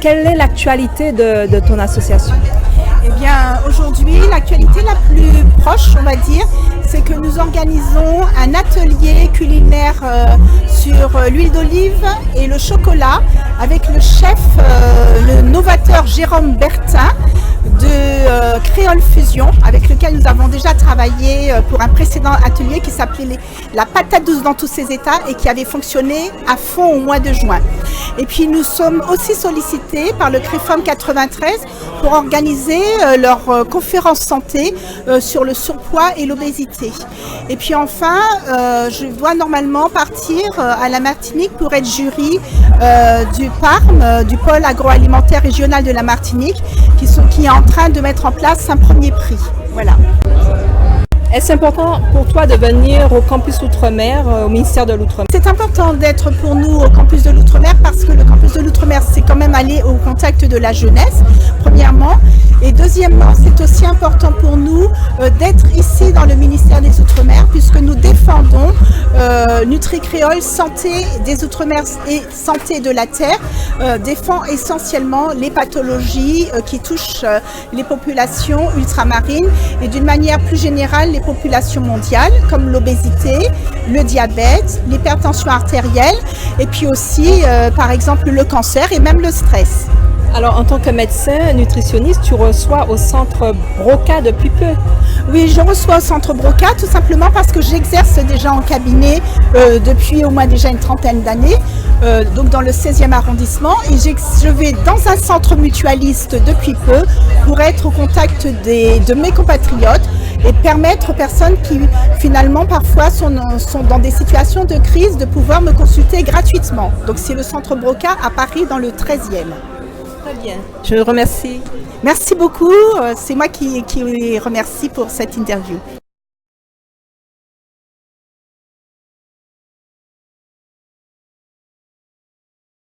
quelle est l'actualité de ton association? Eh bien, aujourd'hui, l'actualité la plus proche, on va dire, c'est que nous organisons un atelier culinaire sur l'huile d'olive et le chocolat avec le chef, le novateur Jérôme Bertin de Créole Fusion, avec lequel nous avons déjà travaillé pour un précédent atelier qui s'appelait la patate douce dans tous ses états et qui avait fonctionné à fond au mois de juin. Et puis nous sommes aussi sollicités par le CREFOM 93 pour organiser leur conférence santé sur le surpoids et l'obésité. Et puis enfin, je dois normalement partir à la Martinique pour être jury du PARM, du pôle agroalimentaire régional de la Martinique, qui est en train de mettre en place un premier prix. Voilà. Est-ce important pour toi de venir au campus Outre-mer, au ministère de l'Outre-mer? C'est important d'être pour nous au campus de l'Outre-mer parce que le campus de l'Outre-mer, c'est quand même aller au contact de la jeunesse, premièrement. Et deuxièmement, c'est aussi important pour nous d'être ici dans le ministère des Outre-mer puisque nous défendons Nutri-Créole, santé des Outre-mer et santé de la terre, défend essentiellement les pathologies qui touchent les populations ultramarines et d'une manière plus générale les populations mondiales comme l'obésité, le diabète, l'hypertension artérielle et puis aussi par exemple le cancer et même le stress. Alors, en tant que médecin nutritionniste, tu reçois au centre Broca depuis peu? Oui, je reçois au centre Broca tout simplement parce que j'exerce déjà en cabinet depuis au moins déjà une trentaine d'années, donc dans le 16e arrondissement, et je vais dans un centre mutualiste depuis peu pour être au contact de mes compatriotes et permettre aux personnes qui finalement parfois sont dans des situations de crise de pouvoir me consulter gratuitement. Donc c'est le centre Broca à Paris dans le 13e. Très bien, je vous remercie. Merci beaucoup, c'est moi qui remercie pour cette interview.